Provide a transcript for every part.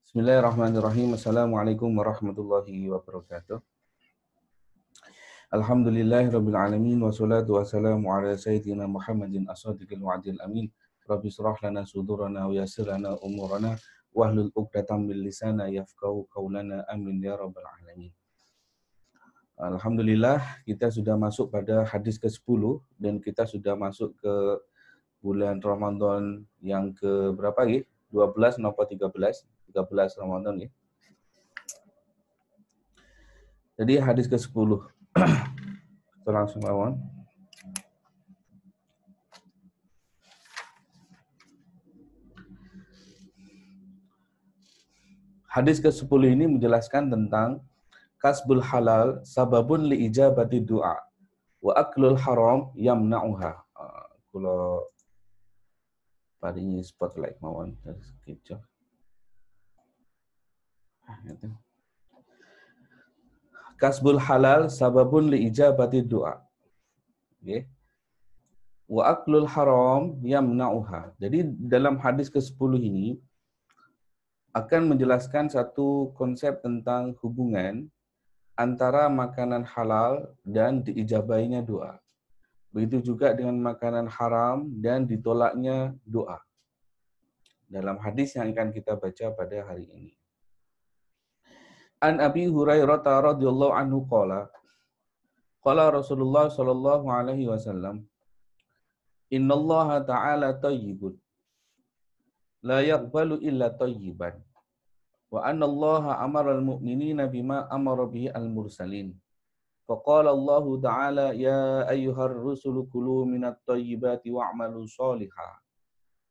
Bismillahirrahmanirrahim. Assalamualaikum warahmatullahi wabarakatuh. Alhamdulillahirabbil alamin wassalatu wassalamu ala sayyidina Muhammadin as-sadiqil wa'dil amin. Rabbi shrah lana sudurana wa yassir lana umurana wahlul 'uqdatam min lisana yafqahu qaulana amin ya rabbal alamin. Alhamdulillah kita sudah masuk pada hadis ke-10 dan kita sudah masuk ke bulan Ramadan yang ke berapa ya? 12 napa 13? 13 Ramadan ya. Jadi hadis ke-10. Kita langsung lawan. Hadis ke-10 ini menjelaskan tentang kasbul halal sababun li ijabati du'a wa aklul haram yamna'uha. Kalau paling spotlight mawon kecil. Kasbul halal sababun li ijabati du'a. Okay. Wa aklul haram yamna'uha. Jadi dalam hadis ke-10 ini akan menjelaskan satu konsep tentang hubungan antara makanan halal dan diijabainya doa. Begitu juga dengan makanan haram dan ditolaknya doa. Dalam hadis yang akan kita baca pada hari ini. An Abi Hurairah radhiyallahu anhu qala Rasulullah sallallahu alaihi wasallam Innallaha ta'ala tayyibun la yaqbalu illa tayyiban wa anna Allaha amara al-mu'minina bima amara bihi al-mursalin faqala Allah ta'ala ya ayyuhar rusulu kulu minat tayyibati wa'malu shalihan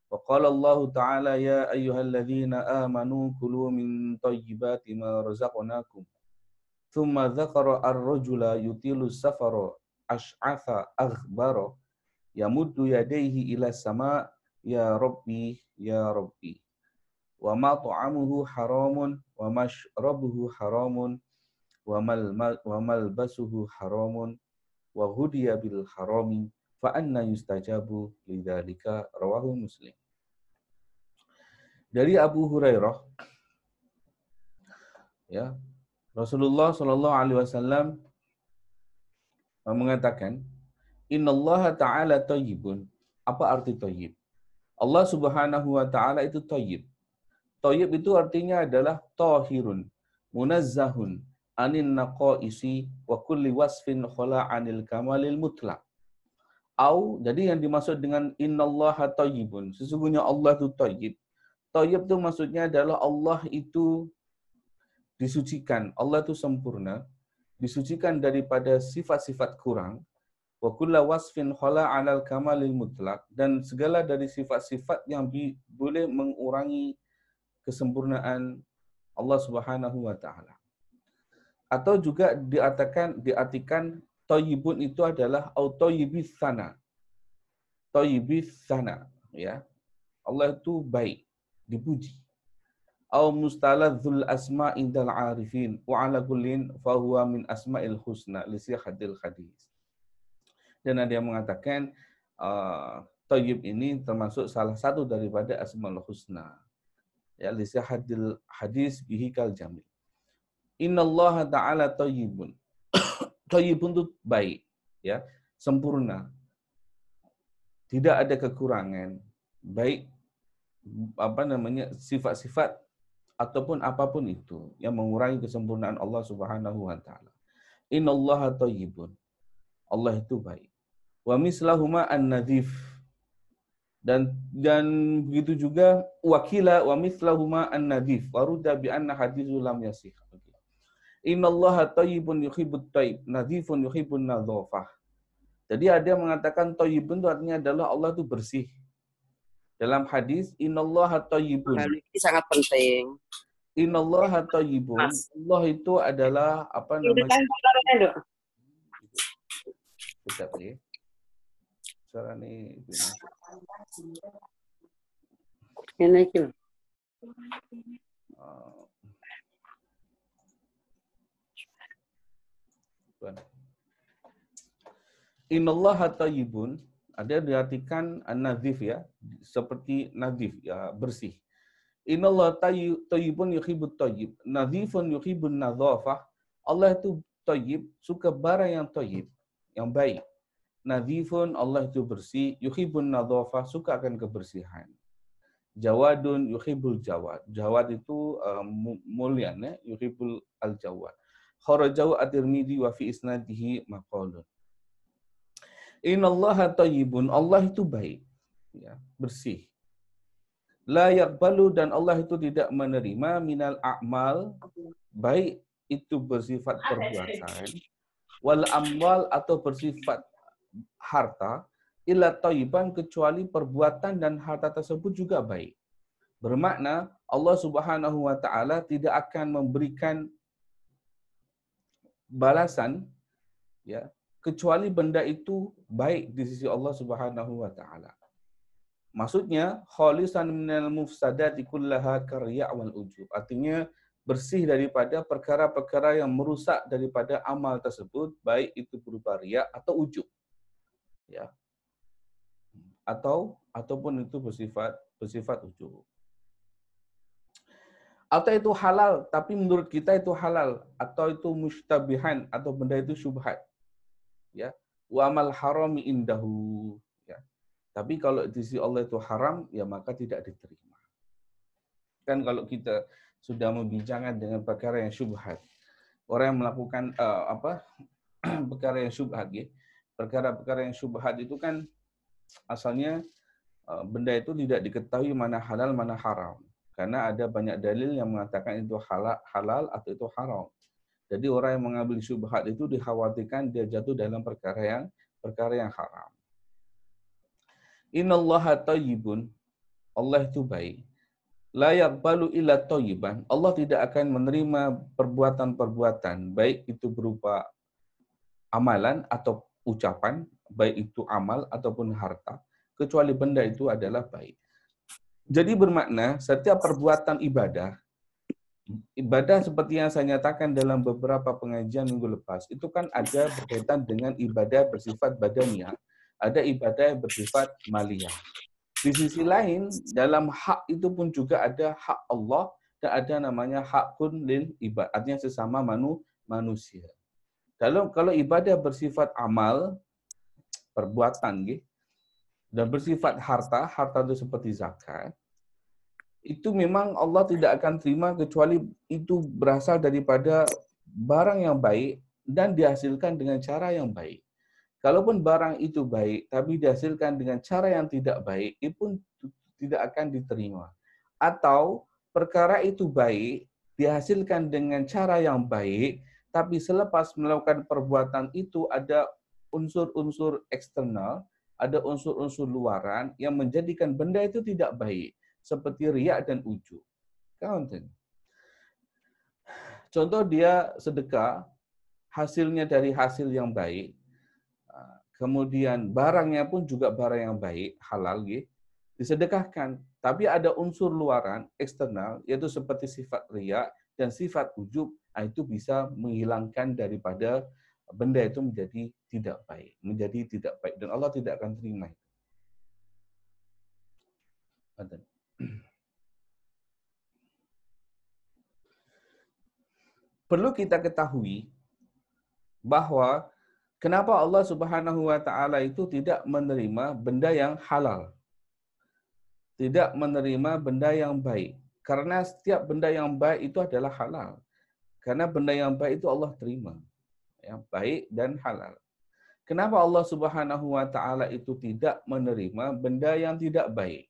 وقال الله تعالى يا أيها الذين آمنوا كلوا من طيبات ما رزقناكم ثم ذكر الرجل يطيل السفر أشعث أغبر يمد يديه إلى السماء يا ربي يا ربي وما طعامه حرام ومشربه حرام وملبسه حرام وغدي بالحرام فأنا يستجاب لذلك رواه Muslim. Dari Abu Hurairah, ya, Rasulullah Shallallahu Alaihi Wasallam mengatakan, Innallaha Taala Tayyibun. Apa arti tayyib? Allah Subhanahu Wa Taala itu tayyib. Tayyib itu artinya adalah tahirun, munazzahun, anin naqaisi wa kulli wasfin khala anil kamalil mutlaq. Jadi yang dimaksud dengan innallaha tayyibun, sesungguhnya Allah itu tayyib. Tayyib itu maksudnya adalah Allah itu disucikan, Allah itu sempurna, disucikan daripada sifat-sifat kurang, wa kulla wasfin khala 'alal kamalil mutlaq, dan segala dari sifat-sifat yang boleh mengurangi kesempurnaan Allah Subhanahu wa taala. Atau juga diartikan tayyibun itu adalah tayyibis sana. Tayyibis sana, ya. Allah itu baik, dipuji. Au mustaladzul asma indal arifin wa ala kullin fa huwa min asma'il husna li sihhatil hadis. Dan ada yang mengatakan tayyib ini termasuk salah satu daripada asmaul husna. Ya, li sihhatil hadis bihi kal jamil. Innallaha ta'ala tayyibun. Tayyibun itu baik, ya, sempurna. Tidak ada kekurangan. Baik sifat-sifat ataupun apapun itu yang mengurangi kesempurnaan Allah Subhanahu wa taala. Innallaha thayyibun. Allah itu baik. Wa mislahuma an-nadhif. Dan begitu juga wakila wa mislahuma an-nadhif. Waruda bi anna haditsu lam yasih. Innallaha thayyibun yuhibbut thayyib, nadhifun yuhibbun nadhafah. Jadi ada yang mengatakan thayyibun itu artinya adalah Allah itu bersih. Dalam hadis, innallaha thayyibun. Ini sangat penting. Innallaha thayyibun. Allah itu adalah apa namanya? Kita pilih. Suara ini. Ini itu. Innallaha thayyibun, ada diartikan an-nadhif, ya, seperti nadhif, ya, bersih. Innallaha thayyibun yuhibbut thayyib, nadhifun yuhibbun nadhafah. Allah itu thayyib, suka barang yang thayyib, yang baik. Nadhifun, Allah itu bersih, yuhibbun nadhafah, suka akan kebersihan. Jawadun yuhibbul jawad. Jawad itu mulia, yuhibbul al-jawad. Kharajahu at-Tirmidzi wa fi isnadihi maqalun. Innallaha thayyibun, Allah itu baik, ya, bersih. La yaqbalu, dan Allah itu tidak menerima minal a'mal, baik itu bersifat perbuatan, wal amwal, atau bersifat harta, illa thayyiban, kecuali perbuatan dan harta tersebut juga baik. Bermakna Allah Subhanahu wa taala tidak akan memberikan balasan, ya, kecuali benda itu baik di sisi Allah Subhanahu wa taala. Maksudnya khalisan minal mufsadati kullaha karya' wal ujub. Artinya bersih daripada perkara-perkara yang merusak daripada amal tersebut, baik itu berupa riya atau ujub. Ya. Ataupun itu bersifat ujub. Atau itu halal, tapi menurut kita itu halal, atau itu mustabihan, atau benda itu syubhat. Ya. Wa amal harami indahu. Ya. Tapi kalau di sisi Allah itu haram, ya maka tidak diterima. Kan kalau kita sudah membicarakan dengan perkara yang syubhat, orang yang melakukan perkara yang syubhat, ya. Perkara-perkara yang syubhat itu kan asalnya benda itu tidak diketahui mana halal, mana haram. Karena ada banyak dalil yang mengatakan itu halal atau itu haram. Jadi orang yang mengambil syubhat itu dikhawatirkan dia jatuh dalam perkara yang haram. Innallaha thayyibun, Allah itu baik. La yaqbalu illa thayyiban, Allah tidak akan menerima perbuatan-perbuatan, baik itu berupa amalan atau ucapan, baik itu amal ataupun harta, kecuali benda itu adalah baik. Jadi bermakna setiap perbuatan ibadah seperti yang saya nyatakan dalam beberapa pengajian minggu lepas, itu kan ada berkaitan dengan ibadah bersifat badaniyah, ada ibadah yang bersifat maliyah. Di sisi lain, dalam hak itu pun juga ada hak Allah dan ada namanya hakun lil ibad, artinya sesama manusia. Kalau ibadah bersifat amal, perbuatan, dan bersifat harta itu seperti zakat, itu memang Allah tidak akan terima kecuali itu berasal daripada barang yang baik dan dihasilkan dengan cara yang baik. Kalaupun barang itu baik, tapi dihasilkan dengan cara yang tidak baik, itu pun tidak akan diterima. Atau perkara itu baik, dihasilkan dengan cara yang baik, tapi selepas melakukan perbuatan itu ada unsur-unsur eksternal, ada unsur-unsur luaran yang menjadikan benda itu tidak baik, seperti riya dan ujub. Contoh dia sedekah, hasilnya dari hasil yang baik, kemudian barangnya pun juga barang yang baik, halal, disedekahkan. Tapi ada unsur luaran, eksternal, yaitu seperti sifat riya dan sifat ujub, itu bisa menghilangkan daripada benda itu menjadi tidak baik. Dan Allah tidak akan terima itu. Perlu kita ketahui bahwa kenapa Allah Subhanahu wa taala itu tidak menerima benda yang halal. Tidak menerima benda yang baik. Karena setiap benda yang baik itu adalah halal. Karena benda yang baik itu Allah terima. Ya, baik dan halal. Kenapa Allah Subhanahu wa taala itu tidak menerima benda yang tidak baik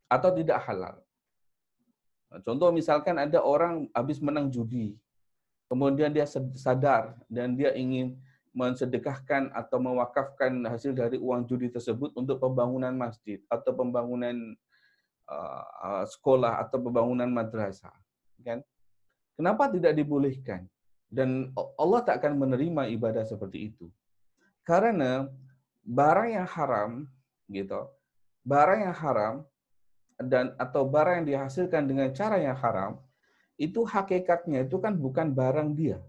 atau tidak halal? Contoh misalkan ada orang habis menang judi. Kemudian dia sadar dan dia ingin mensedekahkan atau mewakafkan hasil dari uang judi tersebut untuk pembangunan masjid atau pembangunan sekolah atau pembangunan madrasah, kan? Kenapa tidak dibolehkan? Dan Allah tak akan menerima ibadah seperti itu. Karena barang yang haram, barang yang haram atau barang yang dihasilkan dengan cara yang haram, itu hakikatnya itu kan bukan barang dia.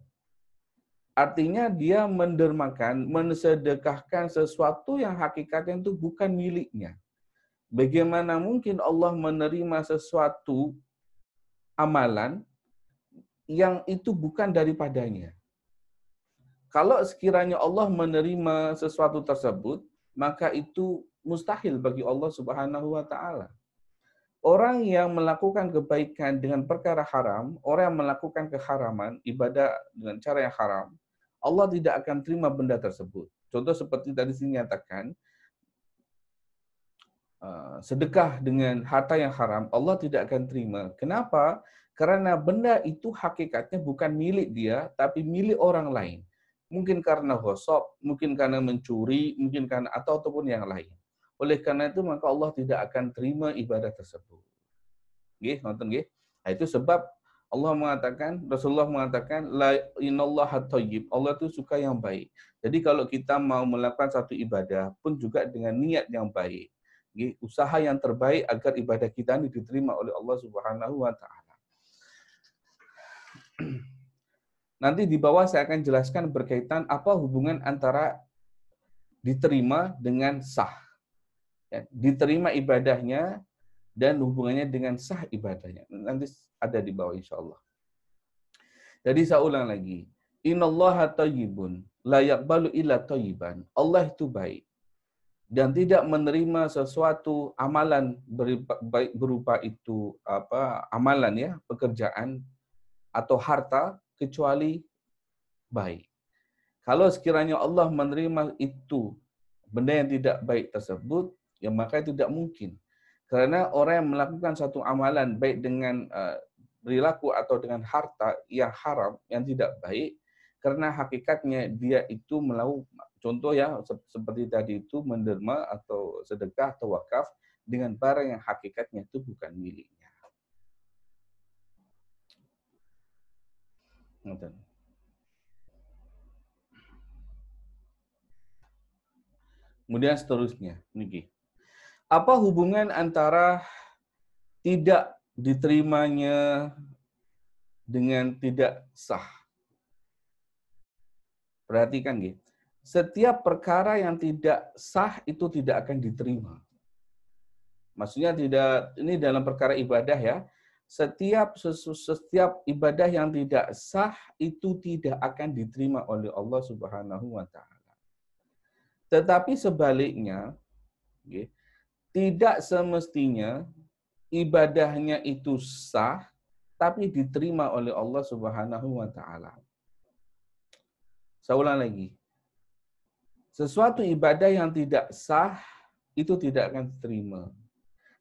Artinya dia mendermakan, mensedekahkan sesuatu yang hakikatnya itu bukan miliknya. Bagaimana mungkin Allah menerima sesuatu amalan yang itu bukan daripadanya. Kalau sekiranya Allah menerima sesuatu tersebut, maka itu mustahil bagi Allah Subhanahu wa taala. Orang yang melakukan kebaikan dengan perkara haram, orang yang melakukan keharaman, ibadah dengan cara yang haram, Allah tidak akan terima benda tersebut. Contoh seperti tadi dinyatakan, sedekah dengan harta yang haram, Allah tidak akan terima. Kenapa? Karena benda itu hakikatnya bukan milik dia, tapi milik orang lain. Mungkin karena ghosab, mungkin karena mencuri, mungkin karena ataupun yang lain. Oleh karena itu maka Allah tidak akan terima ibadah tersebut. Nggih, ngoten nggih. Nah, itu sebab Allah mengatakan, Rasulullah mengatakan, la innallaha thayyib. Allah itu suka yang baik. Jadi kalau kita mau melakukan satu ibadah pun juga dengan niat yang baik. Nggih, usaha yang terbaik agar ibadah kita ini diterima oleh Allah Subhanahu wa taala. Nanti di bawah saya akan jelaskan berkaitan apa hubungan antara diterima dengan sah. Ya, diterima ibadahnya dan hubungannya dengan sah ibadahnya. Nanti ada di bawah insya Allah. Jadi saya ulang lagi. Innallaha thayyibun la yaqbalu illa thayyiban. Allah itu baik dan tidak menerima sesuatu amalan berupa itu amalan ya, pekerjaan atau harta kecuali baik. Kalau sekiranya Allah menerima itu benda yang tidak baik tersebut, ya maka tidak mungkin. Karena orang yang melakukan satu amalan baik dengan perilaku atau dengan harta yang haram, yang tidak baik, karena hakikatnya dia itu melakukan, contoh ya seperti tadi itu menderma atau sedekah atau wakaf dengan barang yang hakikatnya itu bukan miliknya. Kemudian seterusnya, niki. Apa hubungan antara tidak diterimanya dengan tidak sah? Perhatikan, nggih. Setiap perkara yang tidak sah itu tidak akan diterima. Maksudnya tidak, ini dalam perkara ibadah ya. Setiap ibadah yang tidak sah itu tidak akan diterima oleh Allah Subhanahu wa taala. Tetapi sebaliknya, nggih, tidak semestinya ibadahnya itu sah, tapi diterima oleh Allah Subhanahu wa taala. Saya ulang lagi. Sesuatu ibadah yang tidak sah, itu tidak akan diterima.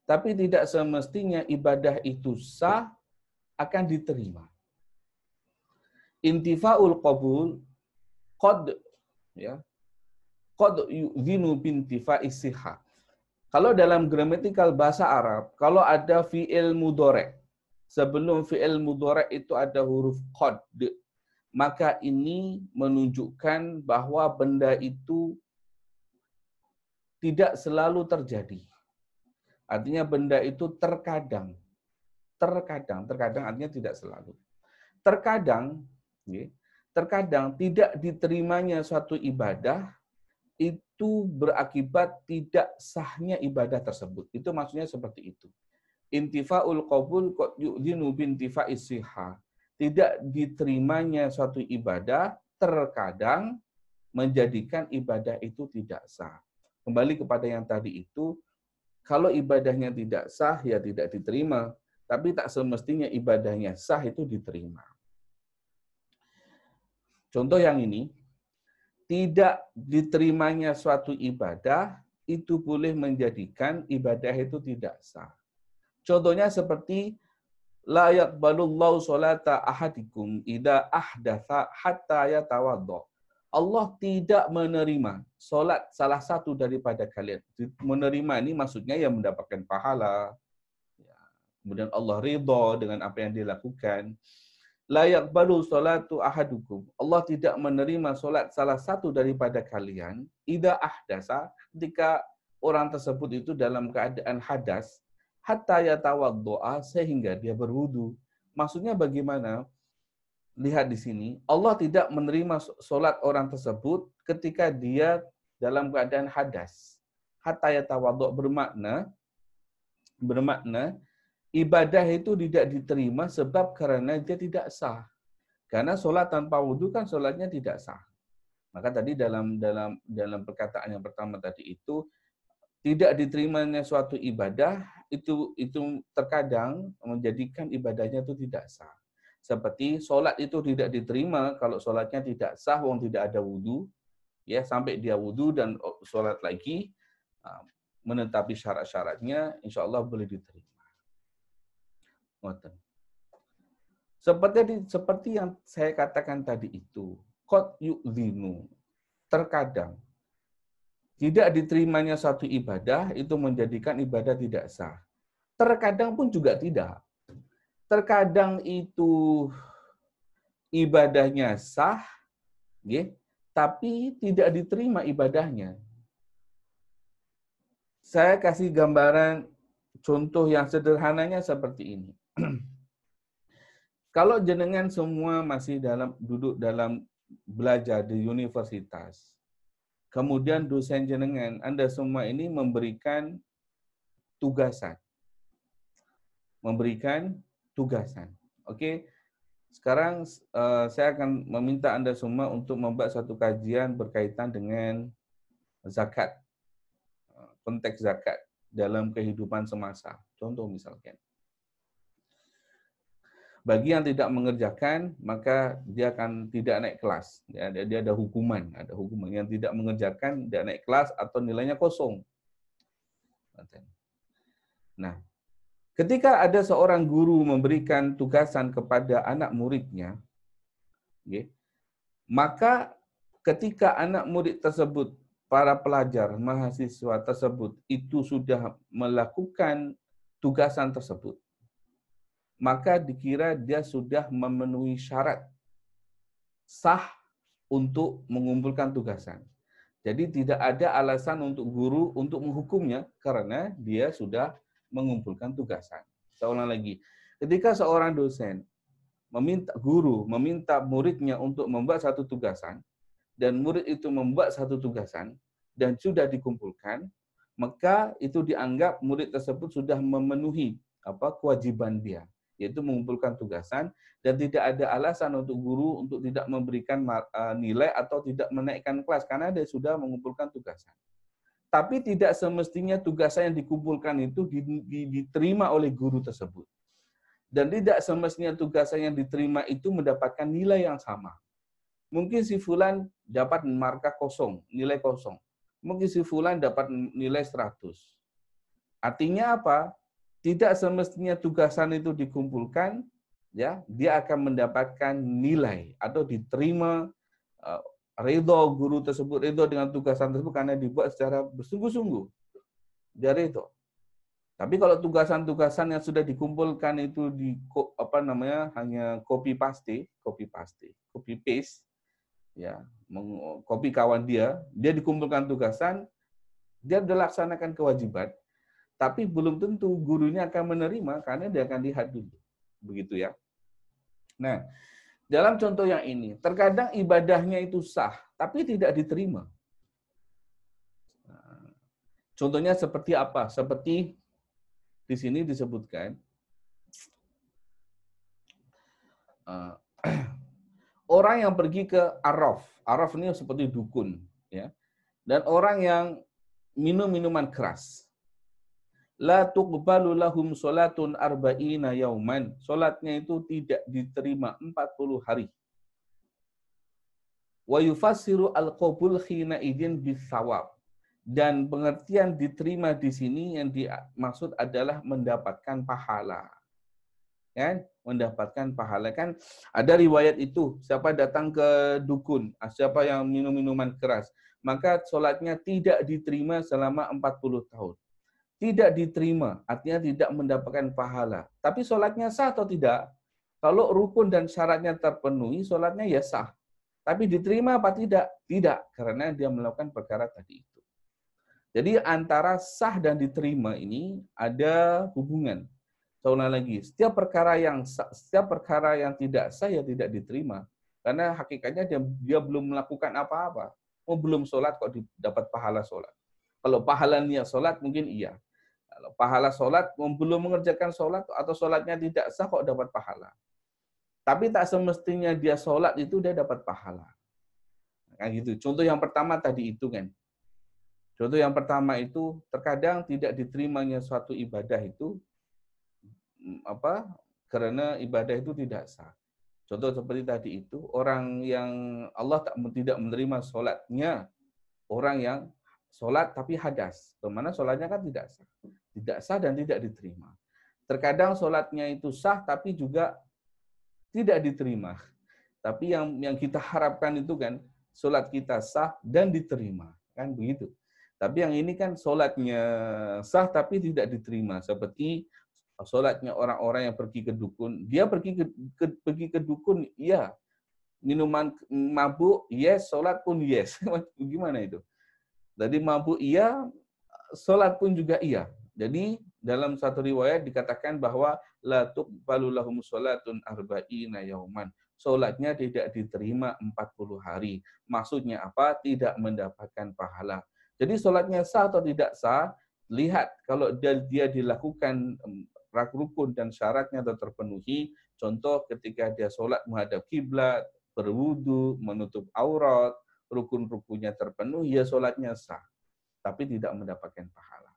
Tapi tidak semestinya ibadah itu sah, akan diterima. Intifa'ul qabul, qad yu'dhinu bintifa'is sihah. Kalau dalam gramatikal bahasa Arab, kalau ada fi'il mudhari', sebelum fi'il mudhari' itu ada huruf qad, maka ini menunjukkan bahwa benda itu tidak selalu terjadi. Artinya benda itu terkadang artinya tidak selalu. Terkadang tidak diterimanya suatu ibadah itu berakibat tidak sahnya ibadah tersebut. Itu maksudnya seperti itu. Intifa'ul qabul qad yu'dhinu bintifa'is sihah. Tidak diterimanya suatu ibadah terkadang menjadikan ibadah itu tidak sah. Kembali kepada yang tadi itu, kalau ibadahnya tidak sah ya tidak diterima, tapi tak semestinya ibadahnya sah itu diterima. Contoh yang ini, tidak diterimanya suatu ibadah itu boleh menjadikan ibadah itu tidak sah. Contohnya seperti la yaqbalullahu sholata ahadikum idza ahdatsa hatta yatawaddo. Allah tidak menerima solat salah satu daripada kalian. Menerima ini maksudnya yang mendapatkan pahala. Kemudian Allah ridha dengan apa yang dilakukan. La yaqbalu sholatu ahadukum. Allah tidak menerima solat salah satu daripada kalian idza ahdasa, ketika orang tersebut itu dalam keadaan hadas, hatta yatawaddoa, sehingga dia berwudu. Maksudnya bagaimana? Lihat di sini, Allah tidak menerima solat orang tersebut ketika dia dalam keadaan hadas. Hatta yatawaddo bermakna ibadah itu tidak diterima sebab karena dia tidak sah. Karena sholat tanpa wudhu kan sholatnya tidak sah. Maka tadi dalam perkataan yang pertama tadi itu, tidak diterimanya suatu ibadah itu terkadang menjadikan ibadahnya itu tidak sah. Seperti sholat itu tidak diterima kalau sholatnya tidak sah, wong tidak ada wudhu, ya sampai dia wudhu dan sholat lagi, menetapi syarat-syaratnya, insya Allah boleh diterima. Seperti yang saya katakan tadi itu, qad yu'dhinu, terkadang tidak diterimanya satu ibadah itu menjadikan ibadah tidak sah. Terkadang pun juga tidak. Terkadang itu ibadahnya sah, tapi tidak diterima ibadahnya. Saya kasih gambaran contoh yang sederhananya seperti ini. Kalau jenengan semua masih duduk dalam belajar di universitas, kemudian dosen jenengan, Anda semua ini memberikan tugasan. Oke. Sekarang saya akan meminta Anda semua untuk membuat satu kajian berkaitan dengan zakat. Konteks zakat dalam kehidupan semasa. Contoh misalkan. Bagi yang tidak mengerjakan, maka dia akan tidak naik kelas. Ya, dia ada hukuman. Yang tidak mengerjakan, tidak naik kelas atau nilainya kosong. Nah, ketika ada seorang guru memberikan tugasan kepada anak muridnya, maka ketika anak murid tersebut, para pelajar, mahasiswa tersebut, itu sudah melakukan tugasan tersebut, maka dikira dia sudah memenuhi syarat sah untuk mengumpulkan tugasan. Jadi tidak ada alasan untuk guru untuk menghukumnya karena dia sudah mengumpulkan tugasan. Saya ulang lagi, ketika seorang dosen meminta muridnya untuk membuat satu tugasan, dan murid itu membuat satu tugasan dan sudah dikumpulkan, maka itu dianggap murid tersebut sudah memenuhi kewajiban dia, yaitu mengumpulkan tugasan, dan tidak ada alasan untuk guru untuk tidak memberikan nilai atau tidak menaikkan kelas karena dia sudah mengumpulkan tugasan. Tapi tidak semestinya tugasan yang dikumpulkan itu diterima oleh guru tersebut. Dan tidak semestinya tugasan yang diterima itu mendapatkan nilai yang sama. Mungkin si fulan dapat markah kosong, nilai kosong. Mungkin si fulan dapat nilai 100. Artinya apa? Tidak semestinya tugasan itu dikumpulkan, ya, dia akan mendapatkan nilai atau diterima ridho guru tersebut, ridho dengan tugasan tersebut karena dibuat secara bersungguh-sungguh. Dia ridho. Tapi kalau tugasan-tugasan yang sudah dikumpulkan itu hanya copy paste, ya, copy kawan dia dikumpulkan tugasan, dia sudah laksanakan kewajiban, tapi belum tentu gurunya akan menerima karena dia akan lihat dulu. Begitu ya. Nah, dalam contoh yang ini, terkadang ibadahnya itu sah, tapi tidak diterima. Contohnya seperti apa? Seperti di sini disebutkan, orang yang pergi ke Araf ini seperti dukun, ya, dan orang yang minum minuman keras, la tuqbalu lahum sholatun arba'ina yauman, sholatnya itu tidak diterima 40 hari. Wa yufassiru al-qabul khina idin bisawab, dan pengertian diterima di sini yang dimaksud adalah mendapatkan pahala. Kan? Mendapatkan pahala. Kan ada riwayat itu, siapa datang ke dukun, siapa yang minum minuman keras, maka sholatnya tidak diterima selama 40 tahun. Tidak diterima, artinya tidak mendapatkan pahala. Tapi sholatnya sah atau tidak? Kalau rukun dan syaratnya terpenuhi, sholatnya ya sah. Tapi diterima apa tidak? Tidak, karena dia melakukan perkara tadi itu. Jadi antara sah dan diterima ini ada hubungan. Seolah lagi, setiap perkara yang tidak sah ya tidak diterima. Karena hakikatnya dia belum melakukan apa-apa. Belum sholat kok dapat pahala sholat. Kalau pahala niat sholat mungkin iya. Pahala sholat, belum mengerjakan sholat atau sholatnya tidak sah kok dapat pahala. Tapi tak semestinya dia sholat itu dia dapat pahala. Nah, gitu. Contoh yang pertama tadi itu kan. Contoh yang pertama itu terkadang tidak diterimanya suatu ibadah itu karena ibadah itu tidak sah. Contoh seperti tadi itu, orang yang Allah tidak menerima sholatnya, orang yang sholat tapi hadas. Bagaimana sholatnya kan tidak sah. Tidak sah dan tidak diterima. Terkadang sholatnya itu sah tapi juga tidak diterima. Tapi yang kita harapkan itu kan, sholat kita sah dan diterima. Kan begitu. Tapi yang ini kan sholatnya sah tapi tidak diterima. Seperti sholatnya orang-orang yang pergi ke dukun. Dia pergi ke dukun, iya. Minuman mabuk, yes. Sholat pun yes. Gimana itu? Jadi mabuk iya, sholat pun juga iya. Jadi dalam satu riwayat dikatakan bahwa la tuqbalu lahum sholatun arba'ina yauman. Sholatnya tidak diterima 40 hari. Maksudnya apa? Tidak mendapatkan pahala. Jadi sholatnya sah atau tidak sah, lihat kalau dia dilakukan rukun dan syaratnya terpenuhi. Contoh ketika dia sholat menghadap kiblat, berwudu, menutup aurat, rukun-rukunnya terpenuhi, ya sholatnya sah. Tapi tidak mendapatkan pahala.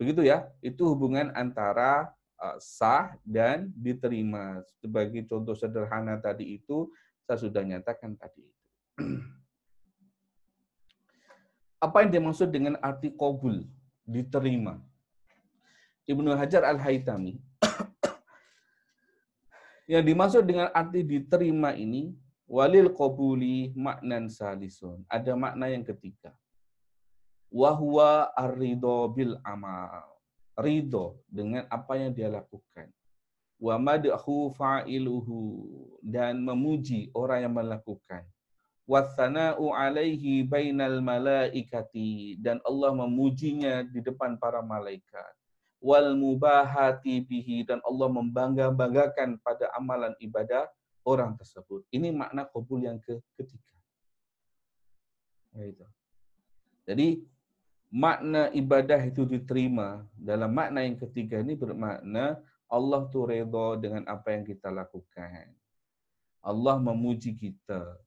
Begitu ya, itu hubungan antara sah dan diterima. Sebagai contoh sederhana tadi itu, saya sudah nyatakan tadi itu. Apa yang dimaksud dengan arti qabul, diterima? Ibnu Hajar Al-Haytami, yang dimaksud dengan arti diterima ini, walil qabuli maknan salisun. Ada makna yang ketiga. Wahwa ar-ridho bil amal. Ridho dengan apa yang dia lakukan. Wa madhu fa'iluhu, dan memuji orang yang melakukan. Wa thana'u alaihi bainal malaikati, dan Allah memujinya di depan para malaikat. Wal mubahati bihi, dan Allah membangga-banggakan pada amalan ibadah orang tersebut. Ini makna qabul yang ketiga. Gitu. Jadi makna ibadah itu diterima dalam makna yang ketiga ini bermakna Allah tuh redha dengan apa yang kita lakukan. Allah memuji kita.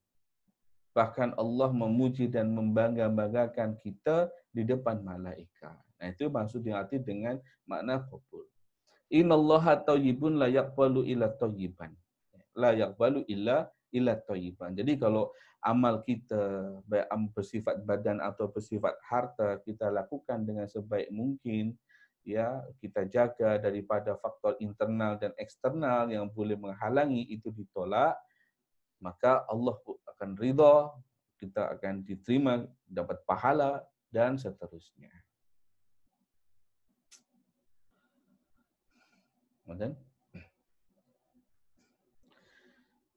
Bahkan Allah memuji dan membangga-banggakan kita di depan malaikat. Nah, itu maksud yang arti dengan makna qabul. Innallaha thayyibun la yaqbalu illa thayyiban. La yaqbalu illa thayyiban. Jadi kalau amal kita baik bersifat badan atau bersifat harta kita lakukan dengan sebaik mungkin, ya, kita jaga daripada faktor internal dan eksternal yang boleh menghalangi itu ditolak, maka Allah akan ridha, kita akan diterima, dapat pahala, dan seterusnya. Kemudian,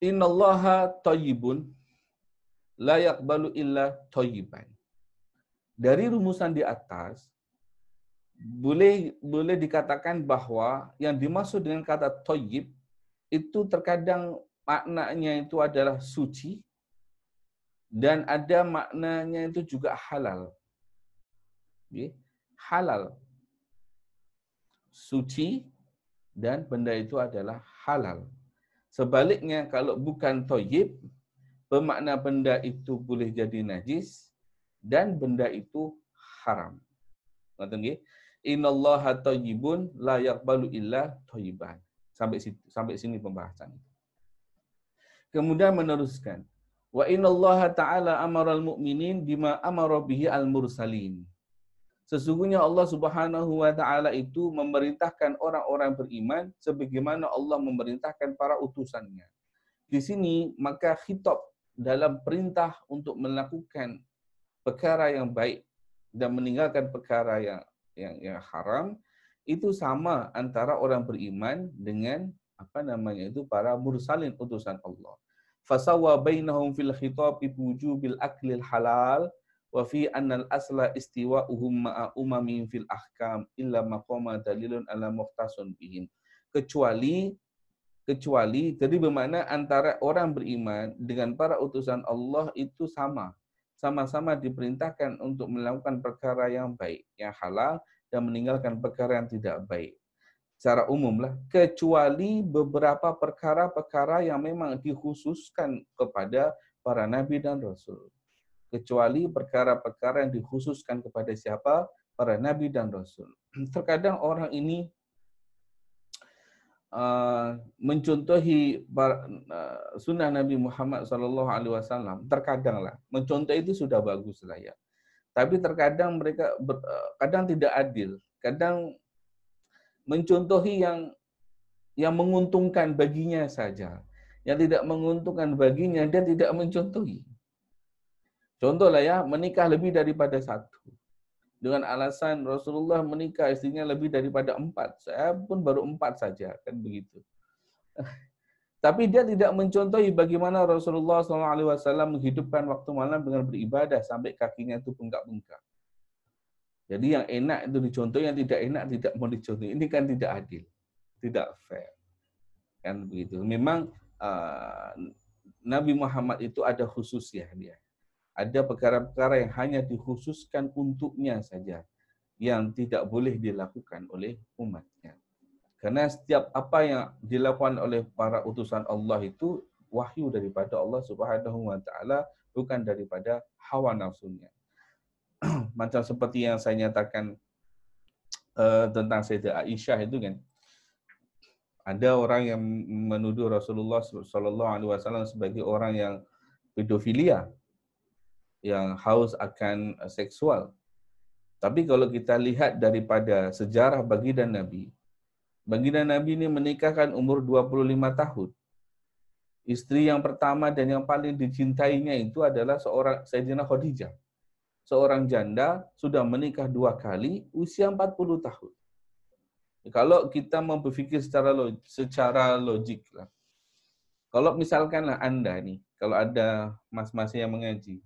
innallaha thayyibun la yaqbalu illa thayyiban. Dari rumusan di atas, boleh dikatakan bahwa yang dimaksud dengan kata thayyib itu terkadang maknanya itu adalah suci, dan ada maknanya itu juga halal. Halal. Suci dan benda itu adalah halal. Sebaliknya kalau bukan thayyib, bermakna benda itu boleh jadi najis dan benda itu haram. Ngerti nggih? Innallaha thayyibun la yaqbalu illa thayyiban. Sampai sini pembahasan. Kemudian meneruskan, wa innallaha ta'ala amaral mu'minin bima amara bihi al-mursalin. Sesungguhnya Allah Subhanahu wa taala itu memerintahkan orang-orang beriman sebagaimana Allah memerintahkan para utusannya. Di sini maka khitab dalam perintah untuk melakukan perkara yang baik dan meninggalkan perkara yang haram itu sama antara orang beriman dengan para mursalin utusan Allah. Fasawa bainahum fil khitabi wujubil aklil halal wa fi annal asla istiwa'uhum ma'a umamin fil ahkam illa maqama dalilun ala muhtasun bihim. Kecuali jadi bermakna antara orang beriman dengan para utusan Allah itu sama-sama diperintahkan untuk melakukan perkara yang baik, yang halal, dan meninggalkan perkara yang tidak baik. Secara umum lah, kecuali beberapa perkara-perkara yang memang dikhususkan kepada para nabi dan rasul. Kecuali perkara-perkara yang dikhususkan kepada siapa? Para nabi dan rasul. Terkadang orang ini mencontohi sunnah Nabi Muhammad SAW. Terkadang lah, mencontoh itu sudah bagus lah ya. Tapi terkadang mereka kadang tidak adil, kadang mencontohi yang menguntungkan baginya saja, yang tidak menguntungkan baginya dia tidak mencontohi. Contohlah ya, menikah lebih daripada satu. Dengan alasan Rasulullah menikah istrinya lebih daripada 4. Saya pun baru 4 saja, kan begitu. Tapi dia tidak mencontohi bagaimana Rasulullah SAW menghidupkan waktu malam dengan beribadah sampai kakinya itu bengkak-bengkak. Jadi yang enak itu dicontoh, yang tidak enak tidak mau dicontoh. Ini kan tidak adil, tidak fair, kan begitu. Memang Nabi Muhammad itu ada khususnya dia. Ada perkara-perkara yang hanya dikhususkan untuknya saja, yang tidak boleh dilakukan oleh umatnya. Karena setiap apa yang dilakukan oleh para utusan Allah itu wahyu daripada Allah Subhanahu wa taala, bukan daripada hawa nafsunya. Macam seperti yang saya nyatakan tentang Sayyidah Aisyah itu kan. Ada orang yang menuduh Rasulullah SAW sebagai orang yang pedofilia, yang haus akan seksual. Tapi kalau kita lihat daripada sejarah baginda Nabi ini menikahkan umur 25 tahun. Istri yang pertama dan yang paling dicintainya itu adalah seorang Sayyidina Khadijah. Seorang janda sudah menikah 2 kali, usia 40 tahun. Kalau kita mau berpikir secara logik lah. Kalau misalkanlah Anda nih, kalau ada mas-mas yang mengaji,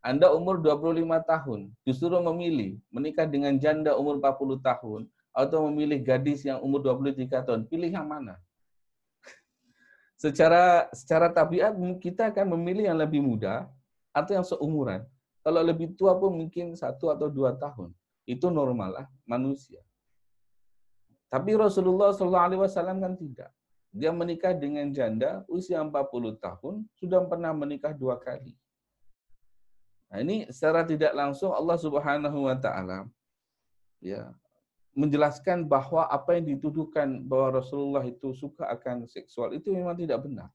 Anda umur 25 tahun, justru memilih menikah dengan janda umur 40 tahun, atau memilih gadis yang umur 23 tahun, pilih yang mana? Secara tabiat kita akan memilih yang lebih muda atau yang seumuran. Kalau lebih tua pun mungkin 1 atau 2 tahun. Itu normal lah, manusia. Tapi Rasulullah SAW kan tidak. Dia menikah dengan janda usia 40 tahun, sudah pernah menikah 2 kali. Nah, ini secara tidak langsung Allah Subhanahu wa taala ya menjelaskan bahwa apa yang dituduhkan bahwa Rasulullah itu suka akan seksual itu memang tidak benar.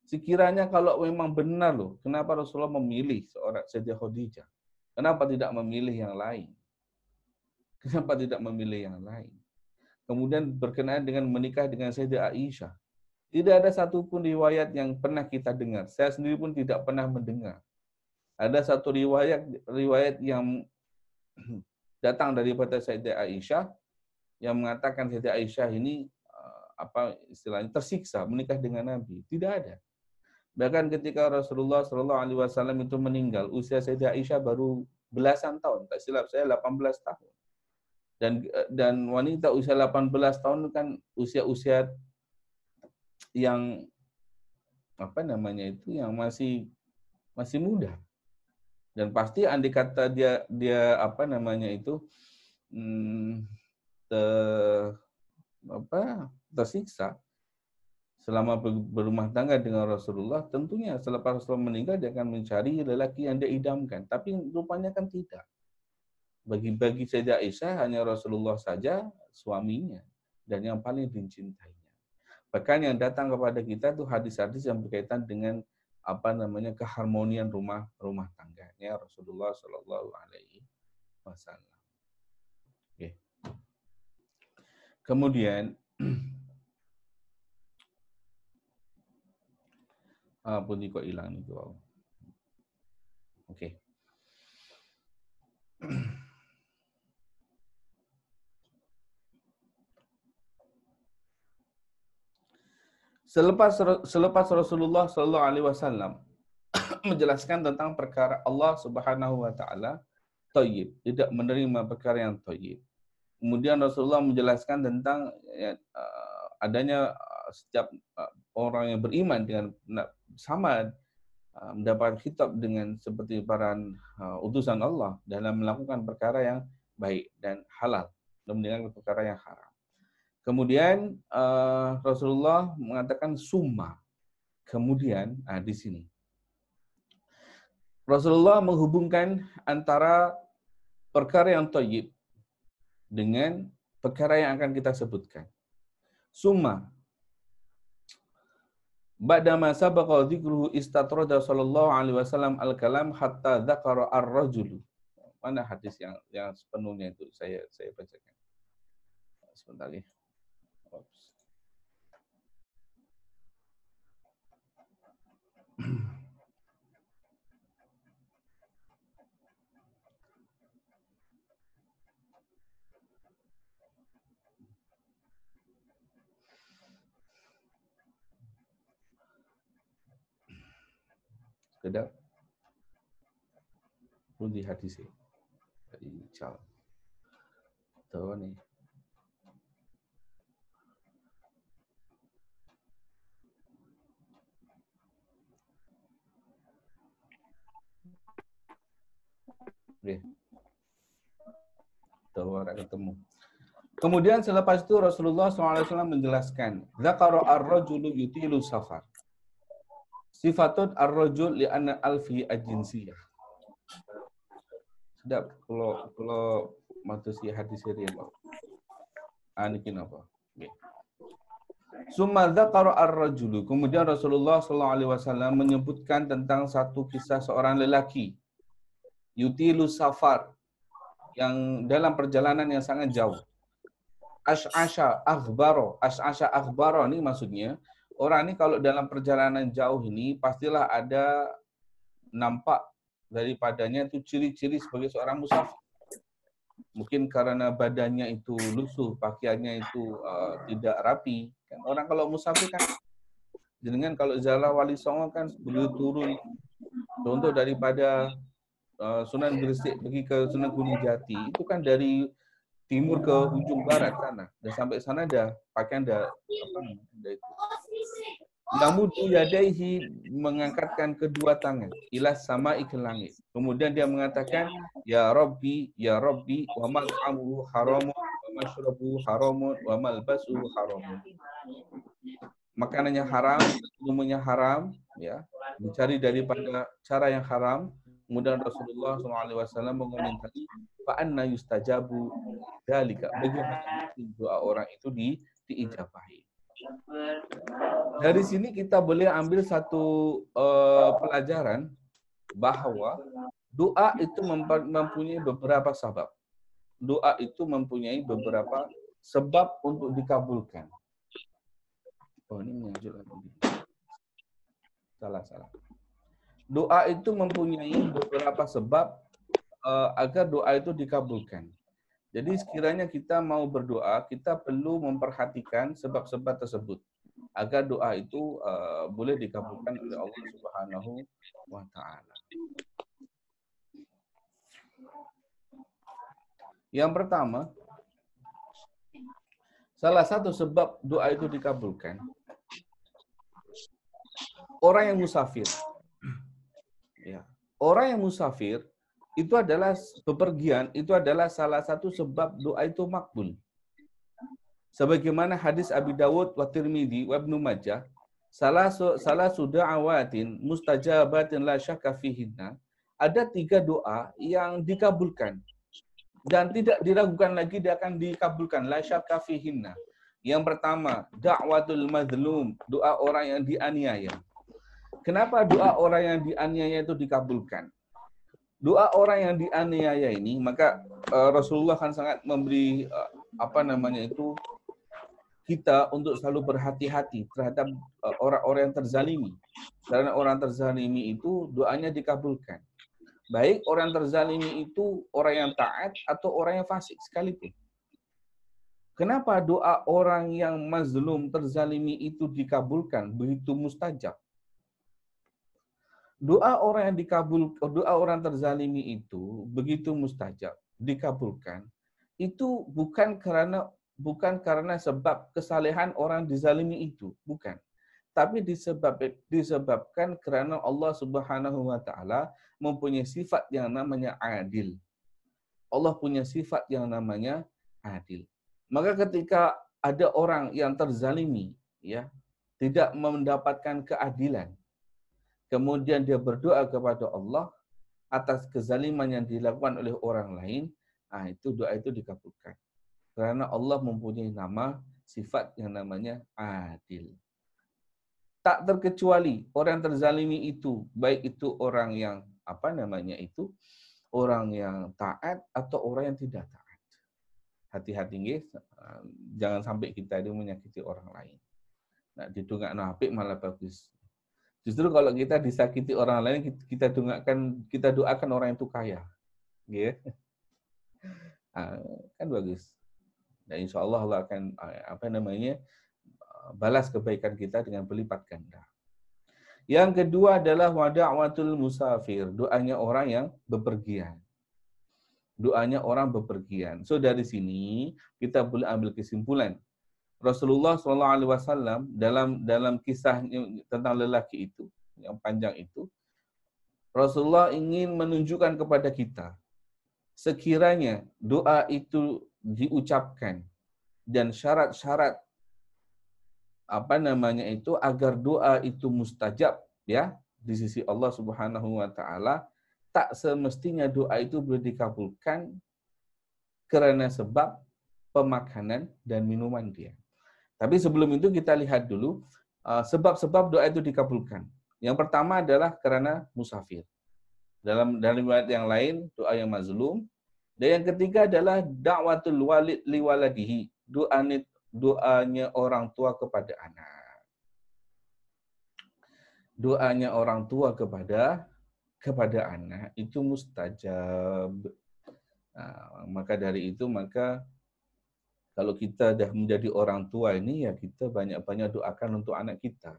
Sekiranya kalau memang benar loh, kenapa Rasulullah memilih seorang Sayyidah Khadijah? Kenapa tidak memilih yang lain? Kenapa tidak memilih yang lain? Kemudian berkenaan dengan menikah dengan Sayyidah Aisyah. Tidak ada satupun riwayat yang pernah kita dengar. Saya sendiri pun tidak pernah mendengar. Ada satu riwayat yang datang daripada Sayyidah Aisyah yang mengatakan Sayyidah Aisyah ini apa istilahnya tersiksa menikah dengan Nabi. Tidak ada. Bahkan ketika Rasulullah SAW itu meninggal, usia Sayyidah Aisyah baru belasan tahun, tak silap saya 18 tahun. Dan wanita usia 18 tahun kan usia-usia yang apa namanya itu yang masih muda. Dan pasti andai kata dia apa namanya itu tersiksa selama berumah tangga dengan Rasulullah, tentunya selepas Rasulullah meninggal dia akan mencari lelaki yang dia idamkan. Tapi rupanya kan tidak. Bagi Sayyidah Aisyah hanya Rasulullah saja suaminya dan yang paling dicintainya. Bahkan yang datang kepada kita itu hadis-hadis yang berkaitan dengan apa namanya keharmonian rumah tangganya Rasulullah Shallallahu Alaihi Wasallam. Oke. Kemudian pun kok hilang itu. Oke. Selepas Rasulullah Shallallahu Alaihi Wasallam menjelaskan tentang perkara Allah Subhanahu Wa Taala thayyib, tidak menerima perkara yang thayyib. Kemudian Rasulullah menjelaskan tentang adanya setiap orang yang beriman dengan sama mendapat khitab dengan seperti para utusan Allah dalam melakukan perkara yang baik dan halal. meninggalkan perkara yang haram. Kemudian Rasulullah mengatakan summa. Kemudian, di sini Rasulullah menghubungkan antara perkara yang thayyib dengan perkara yang akan kita sebutkan. Summa ba'dama sabaqa dzikruhu istatrada sallallahu alaihi wasallam al-kalam hatta dzakara ar-rajulu. Mana hadis yang sepenuhnya itu saya bacakan. Sebentar ya. Oops. Sekedar pun di hadis ini. Insyaallah. Tahu nih. Oke. Tahu orang ketemu. Kemudian selepas itu Rasulullah SAW menjelaskan, Zakara ar-rajulu yutilu safar. Sifatun ar-rajul li'anna alfi ajinsiyah. Sedap kalau matusi hadis ini apa? Ini apa? Okay. Summa dzakara ar-rajulu. Kemudian Rasulullah SAW menyebutkan tentang satu kisah seorang lelaki yutilu safar yang dalam perjalanan yang sangat jauh. Ash'asha akhbaro ini maksudnya orang ini kalau dalam perjalanan jauh ini pastilah ada nampak daripadanya itu ciri-ciri sebagai seorang musafir. Mungkin karena badannya itu lusuh, pakaiannya itu tidak rapi. Kan orang kalau musafir kan, dengan kalau Zala Wali Songo kan beliau turun, contoh daripada Sunan Gresik pergi ke Sunan Gunung Jati, itu kan dari timur ke ujung barat sana. Dan sampai sana ada pakaian ada itu. Yamudu yadaihi mengangkatkan kedua tangan ila sama ke langit. Kemudian dia mengatakan ya Rabbi wa mal'amuhu haramun wa mashrabuhu haramun wa malbasuhu haramun. Makanannya haram, minumannya haram, ya. Dicari daripada cara yang haram. Kemudian Rasulullah SAW mengomentari fa'anna yustajabu dzalika. Bagaimana doa orang itu diijabahi. Dari sini kita boleh ambil satu pelajaran bahwa doa itu mempunyai beberapa sebab. Doa itu mempunyai beberapa sebab untuk dikabulkan. Oh, ini muncul lagi. Salah. Doa itu mempunyai beberapa sebab agar doa itu dikabulkan. Jadi sekiranya kita mau berdoa, kita perlu memperhatikan sebab-sebab tersebut agar doa itu boleh dikabulkan oleh Allah Subhanahu wa taala. Yang pertama, salah satu sebab doa itu dikabulkan, orang yang musafir. Ya. Orang yang musafir itu adalah bepergian, itu adalah salah satu sebab doa itu makbul. Sebagaimana hadis Abi Dawud wa Tirmidzi wa Ibnu Majah, salah da'awatin mustajabatin la syakka fihinna, ada 3 doa yang dikabulkan dan tidak diragukan lagi dia akan dikabulkan, la syakka fihinna. Yang pertama, da'watul mazlum, doa orang yang dianiaya. Kenapa doa orang yang dianiaya itu dikabulkan? Doa orang yang dianiaya ini, maka Rasulullah kan sangat memberi kita untuk selalu berhati-hati terhadap orang-orang yang terzalimi. Karena orang terzalimi itu doanya dikabulkan. Baik orang terzalimi itu orang yang taat atau orang yang fasik sekalipun. Kenapa doa orang yang mazlum terzalimi itu dikabulkan begitu mustajab? Doa orang yang doa orang terzalimi itu begitu mustajab, dikabulkan. Itu bukan karena sebab kesalehan orang dizalimi itu, bukan. Tapi disebabkan karena Allah Subhanahu wa taala mempunyai sifat yang namanya adil. Allah punya sifat yang namanya adil. Maka ketika ada orang yang terzalimi, ya, tidak mendapatkan keadilan, kemudian dia berdoa kepada Allah atas kezaliman yang dilakukan oleh orang lain, itu doa itu dikabulkan. Karena Allah mempunyai nama, sifat yang namanya adil. Tak terkecuali orang yang terzalimi itu, baik itu orang yang orang yang taat atau orang yang tidak taat. Hati-hati nggih, jangan sampai kita itu menyakiti orang lain. Nah, didongakno apik malah bagus. Justru kalau kita disakiti orang lain, kita doakan orang itu kaya. Nggih. Kan bagus. Dan insya Allah Allah akan balas kebaikan kita dengan berlipat ganda. Yang kedua adalah wada'watul musafir, doanya orang yang bepergian. Doanya orang bepergian. So dari sini kita boleh ambil kesimpulan. Rasulullah SAW dalam kisah tentang lelaki itu yang panjang itu, Rasulullah ingin menunjukkan kepada kita, sekiranya doa itu diucapkan dan syarat-syarat agar doa itu mustajab, ya, di sisi Allah Subhanahu wa taala, tak semestinya doa itu boleh dikabulkan karena sebab pemakanan dan minuman dia. Tapi sebelum itu kita lihat dulu sebab-sebab doa itu dikabulkan. Yang pertama adalah karena musafir. Dalam riwayat yang lain, doa yang mazlum. Dan yang ketiga adalah da'watul walid liwaladihi, doanya orang tua kepada anak. Doanya orang tua kepada anak itu mustajab. Maka dari itu, kalau kita dah menjadi orang tua ini, ya kita banyak-banyak doakan untuk anak kita.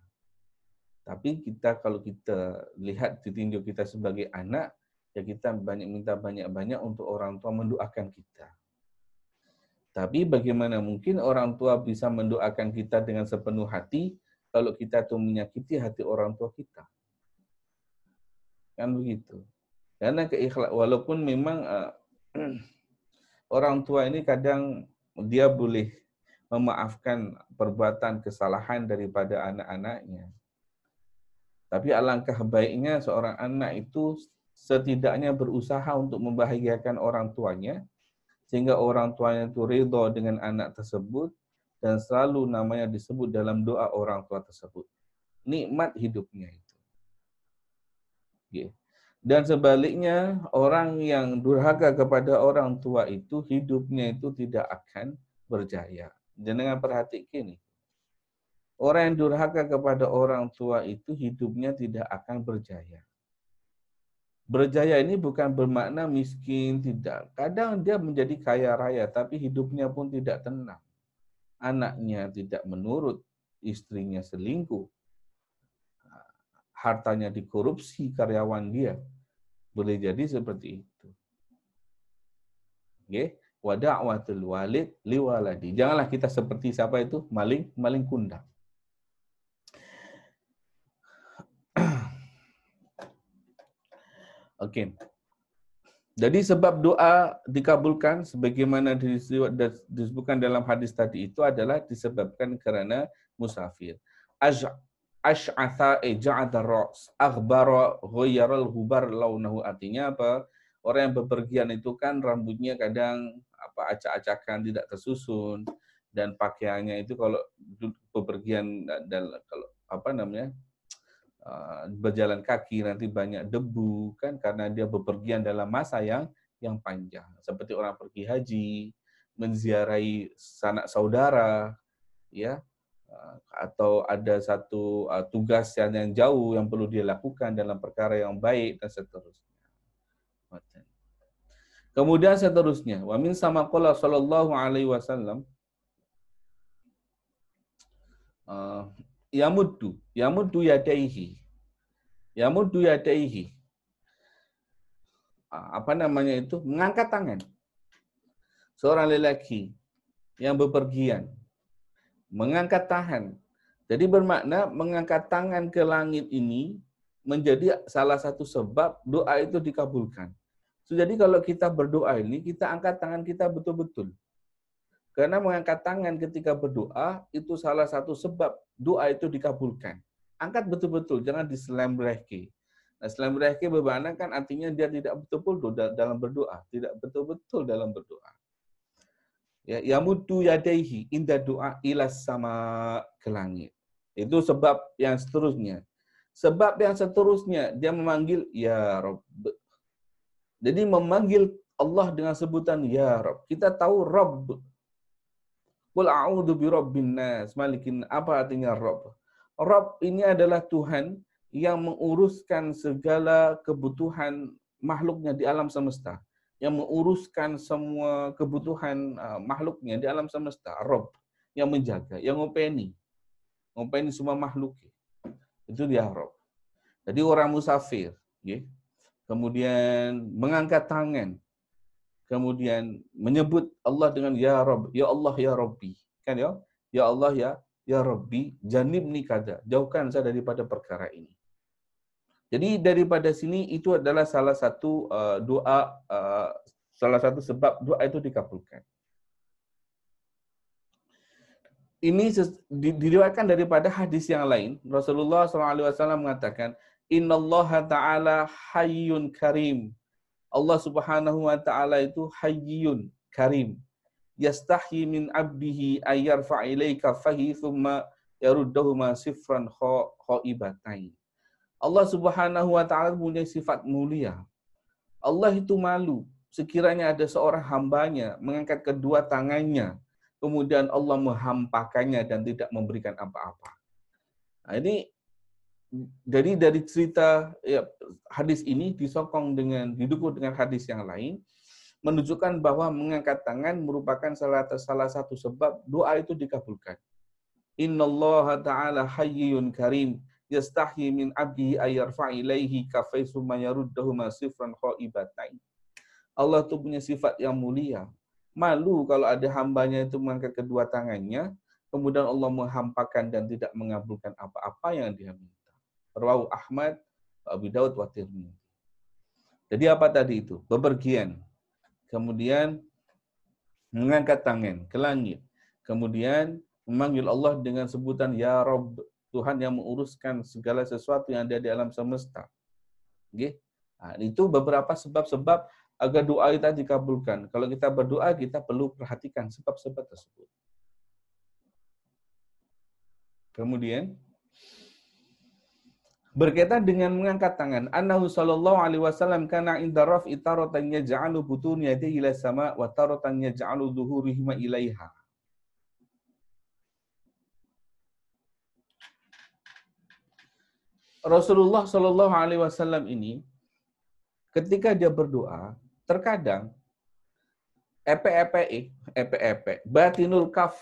Tapi kalau kita lihat ditinjau kita sebagai anak, ya kita minta banyak-banyak untuk orang tua mendoakan kita. Tapi bagaimana mungkin orang tua bisa mendoakan kita dengan sepenuh hati kalau kita tuh menyakiti hati orang tua kita? Kan begitu. Karena walaupun memang orang tua ini kadang dia boleh memaafkan perbuatan kesalahan daripada anak-anaknya. Tapi alangkah baiknya seorang anak itu setidaknya berusaha untuk membahagiakan orang tuanya, sehingga orang tuanya itu ridho dengan anak tersebut, dan selalu namanya disebut dalam doa orang tua tersebut. Nikmat hidupnya itu. Dan sebaliknya, orang yang durhaka kepada orang tua itu, hidupnya itu tidak akan berjaya. Jangan perhatikan ini. Orang yang durhaka kepada orang tua itu, hidupnya tidak akan berjaya. Berjaya ini bukan bermakna miskin, tidak. Kadang dia menjadi kaya raya, tapi hidupnya pun tidak tenang. Anaknya tidak menurut, istrinya selingkuh, hartanya dikorupsi karyawan dia. Boleh jadi seperti itu. Nggih, wa da'watul walid liwaladi. Janganlah kita seperti siapa itu? Maling kundang. Oke. Jadi sebab doa dikabulkan sebagaimana disebutkan dalam hadis tadi itu adalah disebabkan karena musafir. Ash'atha ja'adar ra's aghbara ghayaral hubar launahu, artinya apa? Orang yang bepergian itu kan rambutnya kadang acak-acakan, tidak tersusun, dan pakaiannya itu kalau bepergian berjalan kaki nanti banyak debu kan, karena dia bepergian dalam masa yang panjang, seperti orang pergi haji, menziarahi sanak saudara, ya, atau ada satu tugas yang jauh yang perlu dia lakukan dalam perkara yang baik dan seterusnya. Kemudian seterusnya, wa min sama qala sallallahu alaihi wasallam, yamuddu yadaihi. Mengangkat tangan. Seorang lelaki yang bepergian mengangkat tangan. Jadi bermakna mengangkat tangan ke langit ini menjadi salah satu sebab doa itu dikabulkan. Jadi kalau kita berdoa ini, kita angkat tangan kita betul-betul. Karena mengangkat tangan ketika berdoa itu salah satu sebab doa itu dikabulkan. Angkat betul-betul, jangan diselembrehke. Nah, selembrehke bermakna kan artinya dia tidak betul-betul dalam berdoa, tidak betul-betul dalam berdoa. Ya, yamutu yadaihi inda doa ilas sama ke langit. Itu sebab yang seterusnya. Sebab yang seterusnya dia memanggil ya Rabb. Jadi memanggil Allah dengan sebutan ya Rabb. Kita tahu Rabb. Qul a'udzu birabbin nas, malikin. Apa artinya Rabb? Rabb ini adalah Tuhan yang menguruskan segala kebutuhan makhluknya di alam semesta. Yang menguruskan semua kebutuhan makhluknya di alam semesta. Rabb. Yang menjaga, yang ngopeni. Ngopeni semua makhluk. Itu dia Rabb. Jadi orang musafir. Kemudian mengangkat tangan. Kemudian menyebut Allah dengan ya Rabb, ya Allah ya Rabbi. Kan ya? Ya Allah ya Rabbi, janibni kada. Jauhkan saya daripada perkara ini. Jadi daripada sini itu adalah salah satu doa, salah satu sebab doa itu dikabulkan. Ini diriwayatkan daripada hadis yang lain. Rasulullah SAW mengatakan, Innallaha ta'ala hayyun karim. Allah Subhanahu wa taala itu hayyun karim. Yastahyi min abdihi ayyarfa ilaika fahi thumma yaruddahuma sifran khaibatain. Allah Subhanahu wa taala punya sifat mulia. Allah itu malu sekiranya ada seorang hambanya mengangkat kedua tangannya, kemudian Allah menghampakannya dan tidak memberikan apa-apa. Nah, ini jadi dari cerita ya, hadis ini disokong dengan didukung dengan hadis yang lain menunjukkan bahwa mengangkat tangan merupakan salah satu sebab doa itu dikabulkan. Innallaha ta'ala hayyun karim yastahyi min abdihi ayyarfa ilaihi kafai summa yaruddahuma sifran khaibatain. Allah itu punya sifat yang mulia. Malu kalau ada hambanya itu mengangkat kedua tangannya, kemudian Allah menghampakan dan tidak mengabulkan apa-apa yang dia minta. Rawahu Ahmad, Abu Daud, wa Tirmidzi. Jadi apa tadi itu? Bepergian. Kemudian mengangkat tangan ke langit. Kemudian memanggil Allah dengan sebutan Ya Rabb, Tuhan yang menguruskan segala sesuatu yang ada di alam semesta. Okay? Nah, itu beberapa sebab-sebab agar doa kita dikabulkan. Kalau kita berdoa, kita perlu perhatikan sebab-sebab tersebut. Kemudian berkaitan dengan mengangkat tangan, annahu sallallahu alaihi wasallam kana inda raf'i taratan yaj'alu butun yadayhi ila sama wa taratan yaj'alu dhuhurihima ilaiha. Rasulullah sallallahu alaihi wasallam ini ketika dia berdoa, terkadang epe batinul kaf,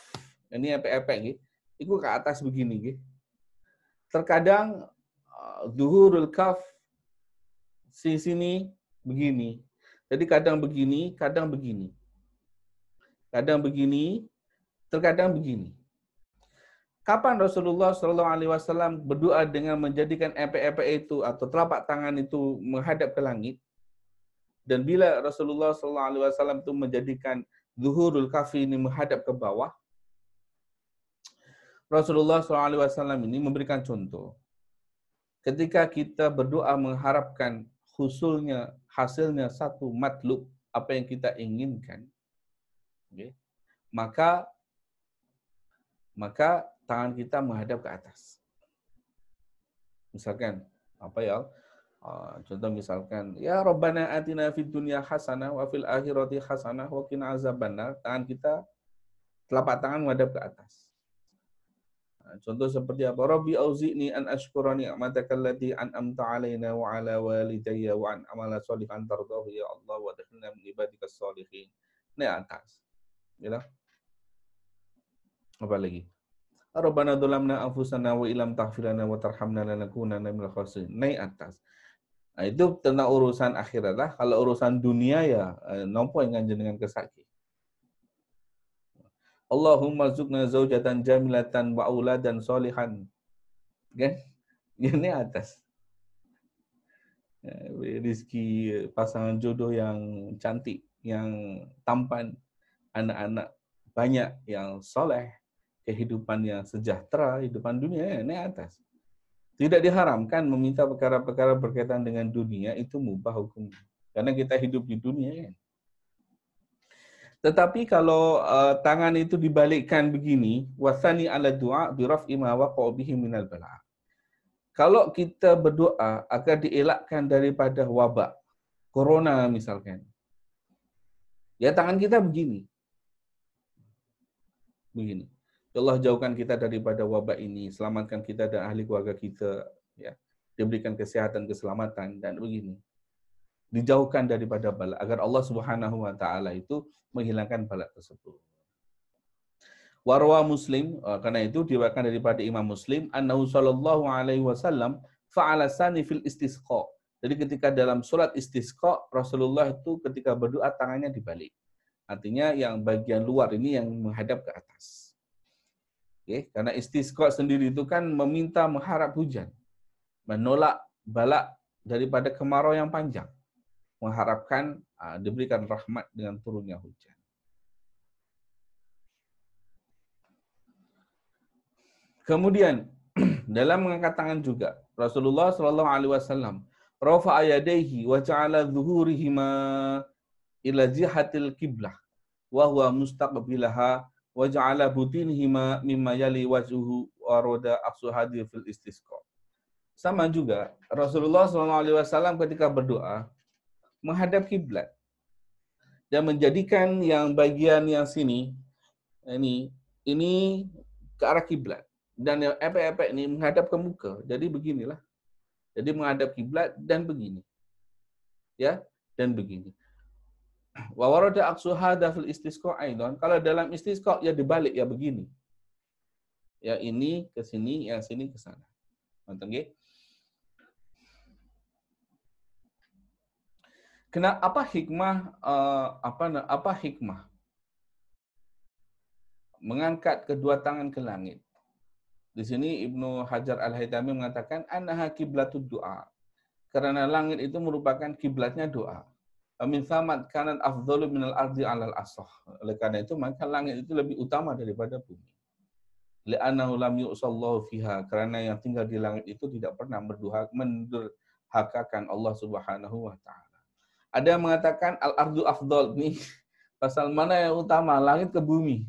ini epe itu ke atas begini, terkadang duhurul kaf sini begini. Jadi kadang begini, kadang begini. Kadang begini, terkadang begini. Kapan Rasulullah SAW berdoa dengan menjadikan epe itu atau telapak tangan itu menghadap ke langit? Dan bila Rasulullah SAW itu menjadikan zuhurul kafi ini menghadap ke bawah, Rasulullah SAW ini memberikan contoh. Ketika kita berdoa mengharapkan hasilnya satu matlub, apa yang kita inginkan, maka tangan kita menghadap ke atas. Misalkan, contoh misalkan, ya Rabbana atina fid dunya hasanah wa fil akhirati hasanah wa qina azabannar. Tangan kita, telapak tangan menghadap ke atas. Contoh seperti apa? Rabbi auzi'ni an ashkura ni'mataka allati an'amta 'alaina wa 'ala walidayya wa an amala sholihan tardahu ya Allah wa adkhilna min ibadikas sholihin. Ini atas. Gitu. Apa lagi? Rabbana dzalamna anfusana wa illam taghfir lana wa tarhamna lanakunanna minal khasirin. Naik atas. Nah, itu tentang urusan akhirat lah. Kalau urusan dunia ya nompo yang dengan kesakit. Allahumma zukna zaujatan jamilatan wa auladan solihan. Kan? Ini atas. Rizki pasangan jodoh yang cantik, yang tampan, anak-anak banyak yang soleh, kehidupan yang sejahtera, kehidupan dunia naik atas. Tidak diharamkan meminta perkara-perkara berkaitan dengan dunia, itu mubah hukumnya. Karena kita hidup di dunia kan. Tetapi kalau tangan itu dibalikkan begini, wasani ala du'a bi raf'i ma waqa'a bihi minal bala'. Kalau kita berdoa agar dielakkan daripada wabak, corona misalkan. Ya tangan kita begini. Begini. Ya Allah jauhkan kita daripada wabak ini, selamatkan kita dan ahli keluarga kita, ya. Diberikan kesehatan, keselamatan dan begini. Dijauhkan daripada bala agar Allah Subhanahu wa taala itu menghilangkan bala tersebut. Warwa Muslim, karena itu diriwayatkan daripada Imam Muslim, annahu sallallahu alaihi wasallam fa'ala sani fil istisqa. Jadi ketika dalam salat istisqa, Rasulullah itu ketika berdoa tangannya dibalik. Artinya yang bagian luar ini yang menghadap ke atas. Oke, karena istisqa sendiri itu kan meminta mengharap hujan. Menolak balak daripada kemarau yang panjang. Mengharapkan diberikan rahmat dengan turunnya hujan. Kemudian dalam mengangkat tangan juga Rasulullah Shallallahu Alaihi Wasallam rafa'a yadayhi wa ja'ala dhuhurihima ila jihatil qiblah wa huwa mustaqbilaha wa ja'ala butinihima mimma yali wajhuhu wa roda aqsu hadi fil istisqa. Sama juga Rasulullah Shallallahu Alaihi Wasallam ketika berdoa menghadap kiblat dan menjadikan yang bagian yang sini ini ke arah kiblat dan yang epek-epek ini menghadap ke muka. Jadi beginilah. Jadi menghadap kiblat dan begini. Ya, dan begini. Wa warada aqsu hadza fil istisqa aidan. Kalau dalam istisqa ya dibalik ya begini. Ya ini ke sini, yang sini ke sana. Nonton nggih? Apa hikmah mengangkat kedua tangan ke langit? Di sini Ibnu Hajar Al-Haytami mengatakan annaha qiblatud du'a. Karena langit itu merupakan kiblatnya doa. Min thamat kanat afdhalu minal ardi 'alal asah. Oleh karena itu maka langit itu lebih utama daripada bumi. Li'annahu lam yu'sallahu fiha. Karena yang tinggal di langit itu tidak pernah mendurhakakan Allah Subhanahu wa taala. Ada yang mengatakan al-ardu afdhal. Nih pasal mana yang utama, langit ke bumi.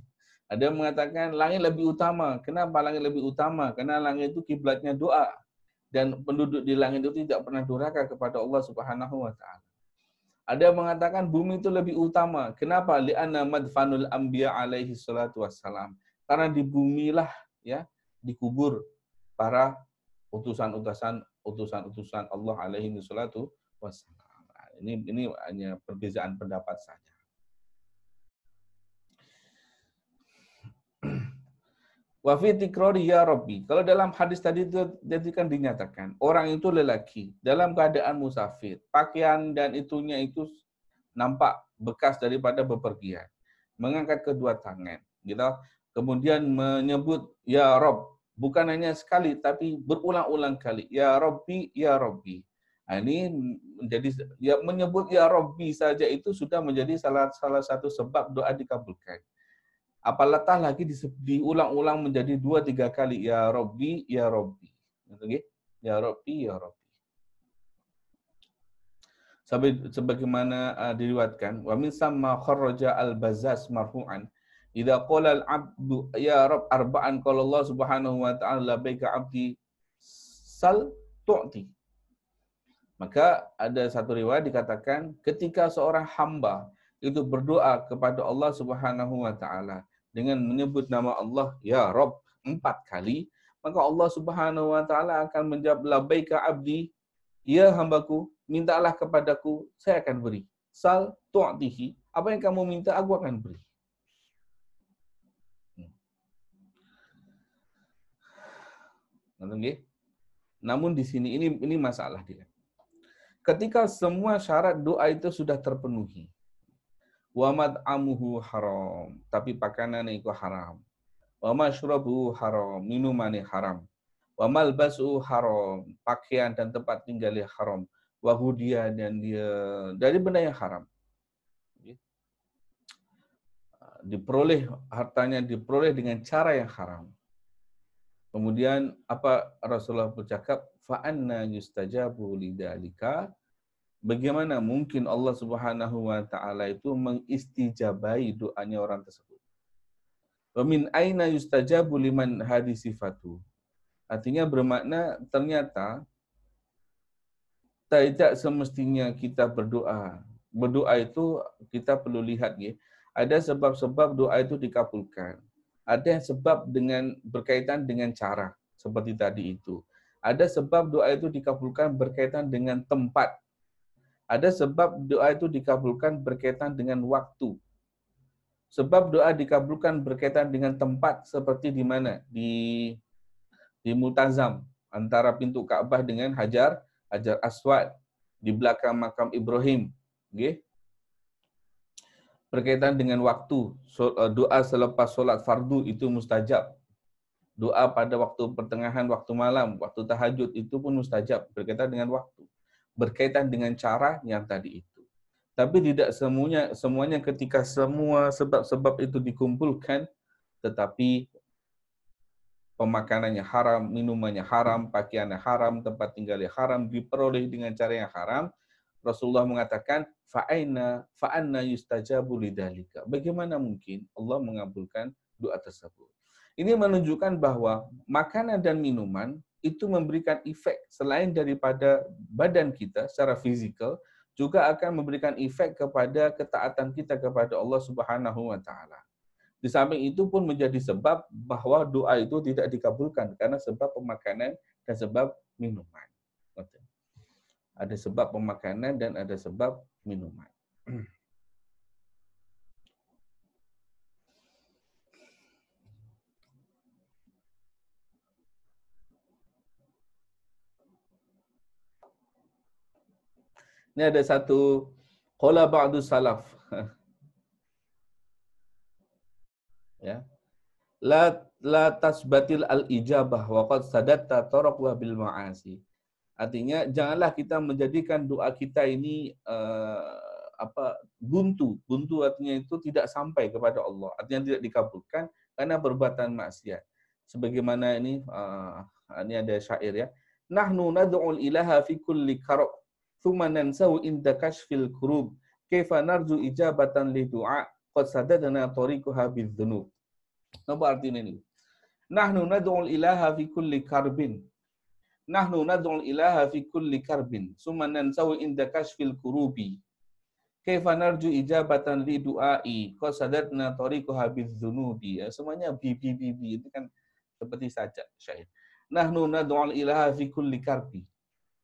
Ada yang mengatakan langit lebih utama. Kenapa langit lebih utama? Karena langit itu kiblatnya doa. Dan penduduk di langit itu tidak pernah durhaka kepada Allah Subhanahu wa taala. Ada yang mengatakan bumi itu lebih utama. Kenapa? Li'anna madfanul anbiya alaihi salatu wassalam. Karena di bumilah ya dikubur para utusan-utusan Allah alaihi salatu wassalam. Ini hanya perbedaan pendapat saja. Wa fi tikrari ya Rabbi. Kalau dalam hadis tadi itu jadi kan dinyatakan orang itu lelaki dalam keadaan musafir, pakaian dan itunya itu nampak bekas daripada bepergian. Mengangkat kedua tangan, gitu. Kemudian menyebut ya Rabb, bukan hanya sekali tapi berulang-ulang kali. Ya Rabbi, ya Rabbi. Nah, ini menjadi ya menyebut ya Rabbi saja itu sudah menjadi salah satu sebab doa dikabulkan. Apalagi lagi diulang-ulang menjadi 2-3 kali ya Rabbi ya Rabbi. Ya Rabbi ya Rabbi. Sebagaimana diriwayatkan wa min samma kharraja al-Bazzaz marfu'an idza qala al-'abdu ya Rabb arba'an qala Allah Subhanahu wa ta'ala labbaika 'abdi sal tu'ti. Maka ada satu riwayat dikatakan ketika seorang hamba itu berdoa kepada Allah Subhanahu wa taala dengan menyebut nama Allah ya Rabb 4 kali, maka Allah Subhanahu wa taala akan menjawab labbaika 'abdi, ya hambaku, mintalah kepadaku, saya akan beri. Sal tu'tihi, apa yang kamu minta aku akan beri. Namun di sini ini masalah dia. Ketika semua syarat doa itu sudah terpenuhi. Wa mad'amuhu haram, tapi pakanannya itu haram. Wa mashrabuhu haram, minumannya haram. Wa malbasuhu haram, pakaian dan tempat tinggalnya haram. Wa hudiya dan dia dari benda yang haram. diperoleh hartanya diperoleh dengan cara yang haram. Kemudian apa Rasulullah bercakap, fa anna yustajabu lidzalika, bagaimana mungkin Allah Subhanahu wa taala itu mengistijabai doanya orang tersebut. Wa min aina yustajabu liman hadhi sifatu. Artinya bermakna ternyata tidak semestinya kita berdoa. Berdoa itu kita perlu lihat ya. Ada sebab-sebab doa itu dikabulkan. Ada yang sebab dengan berkaitan dengan cara seperti tadi itu. Ada sebab doa itu dikabulkan berkaitan dengan tempat. Ada sebab doa itu dikabulkan berkaitan dengan waktu. Sebab doa dikabulkan berkaitan dengan tempat seperti di mana? Di Multazam, antara pintu Ka'bah dengan Hajar Aswad, di belakang makam Ibrahim. Okay? Berkaitan dengan waktu, doa selepas solat fardu itu mustajab. Doa pada waktu pertengahan waktu malam, waktu tahajud itu pun mustajab, berkaitan dengan waktu. Berkaitan dengan cara yang tadi itu. Tapi tidak semuanya ketika semua sebab-sebab itu dikumpulkan, tetapi pemakanannya haram, minumannya haram, pakaiannya haram, tempat tinggalnya haram, diperoleh dengan cara yang haram, Rasulullah mengatakan, fa'anna yustajabu lidzalika. Bagaimana mungkin Allah mengabulkan doa tersebut? Ini menunjukkan bahwa makanan dan minuman itu memberikan efek selain daripada badan kita secara fisikal, juga akan memberikan efek kepada ketaatan kita kepada Allah Subhanahu wa taala. Di samping itu pun menjadi sebab bahwa doa itu tidak dikabulkan karena sebab pemakanan dan sebab minuman. Ada sebab pemakanan dan ada sebab minuman. Ini ada satu qala ba'du salaf. Ya. La tasbatil al-ijabah wa qad sadatta taraqwa bil ma'asi. Artinya janganlah kita menjadikan doa kita ini buntu. Buntu artinya itu tidak sampai kepada Allah. Artinya tidak dikabulkan karena perbuatan maksiat. Sebagaimana ini ada syair ya. Nahnu nad'ul ilaha fi kulli karab thumma nansahu inda kashfil kurub. Kaifa narju ijabatan li du'a qad sadadna tariquha bidzunub. Apa artinya ini? Nahnu nad'ul ilaha fi kulli karbin. Nahnu nad'ul ilaha fi kulli karbin. Summa nansahu inda kashfil kurubi. Kaifa narju ijabatan li du'ai. Qad sadatna tariquha bidzunubi. Semuanya bi itu kan seperti saja syair. Nahnu nad'ul ilaha fi kulli karbi.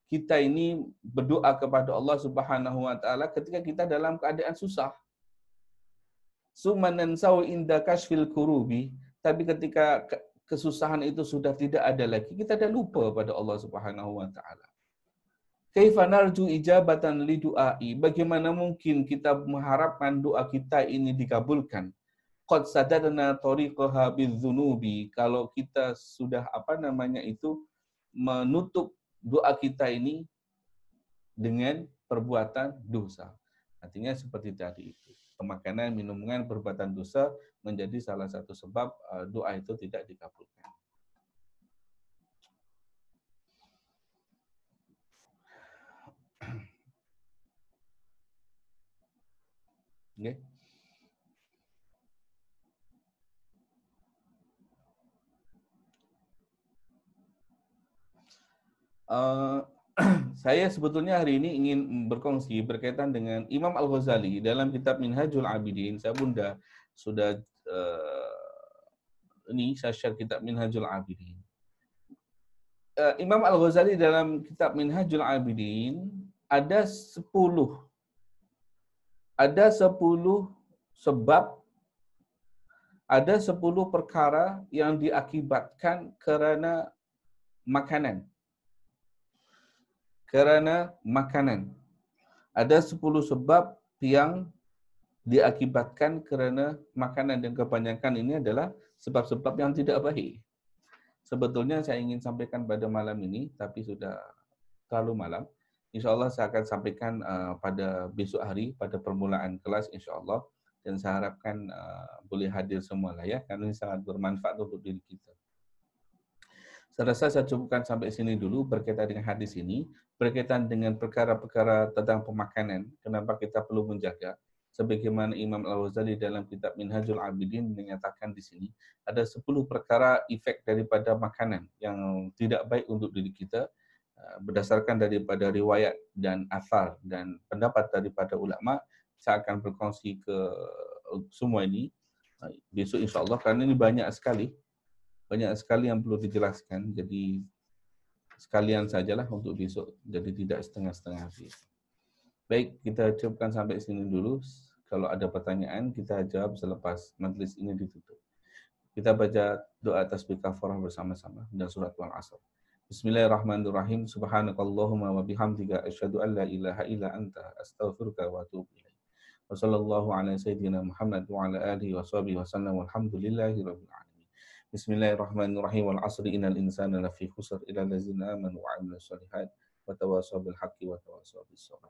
Kita ini berdoa kepada Allah Subhanahu wa taala ketika kita dalam keadaan susah. Summa nansahu inda kashfil kurubi. Tapi ketika kesusahan itu sudah tidak ada lagi, kita dah lupa pada Allah Subhanahu wa taala. Kaifa narju ijabatan li du'ai? Bagaimana mungkin kita mengharapkan doa kita ini dikabulkan? Qad sadadna tariqaha bidzunubi. Kalau kita sudah menutup doa kita ini dengan perbuatan dosa. Artinya seperti tadi itu. Pemakanan, minuman, perbuatan dosa menjadi salah satu sebab doa itu tidak dikabulkan. Okay. Saya sebetulnya hari ini ingin berkongsi berkaitan dengan Imam Al-Ghazali dalam kitab Minhajul Abidin. Saya pun sudah ini saya share kitab Minhajul Abidin. Imam Al-Ghazali dalam kitab Minhajul Abidin ada 10 sebab, ada 10 perkara yang diakibatkan karena makanan. Ada 10 sebab yang diakibatkan karena makanan, dan kebanyakan ini adalah sebab-sebab yang tidak baik. Sebetulnya saya ingin sampaikan pada malam ini, tapi sudah terlalu malam. Insya Allah saya akan sampaikan pada besok hari, pada permulaan kelas insya Allah. dan saya harapkan boleh hadir semua lah ya, karena ini sangat bermanfaat untuk diri kita. Saya rasa saya cukupkan sampai sini dulu berkaitan dengan hadis ini, berkaitan dengan perkara-perkara tentang pemakanan, kenapa kita perlu menjaga. Sebagaimana Imam Al-Ghazali dalam kitab Minhajul Abidin menyatakan di sini, ada 10 perkara efek daripada makanan yang tidak baik untuk diri kita, berdasarkan daripada riwayat dan asar dan pendapat daripada ulama. Saya akan berkongsi ke semua ini besok insya-Allah, karena ini banyak sekali yang perlu dijelaskan, jadi sekalian sajalah untuk besok, jadi tidak setengah-setengah habis. Baik, kita cukupkan sampai sini dulu. Kalau ada pertanyaan, kita jawab selepas majlis ini ditutup. Kita baca doa tasbih kafarah bersama-sama dan surat Wal-Asr. Bismillahirrahmanirrahim. Subhanakallahumma wa bihamdika asyhadu an la ilaha illa anta astaghfiruka wa atubu ilaik. Wa sallallahu ala sayyidina Muhammad wa ala alihi wa sahbihi wa sallam walhamdulillahi rabbil alamin. Bismillahirrahmanirrahim. Wal 'asri innal insana lafi khusr illa allazina amanu wa 'amilus shalihat wa tawasaw bil haqqi wa tawasaw bis sabr.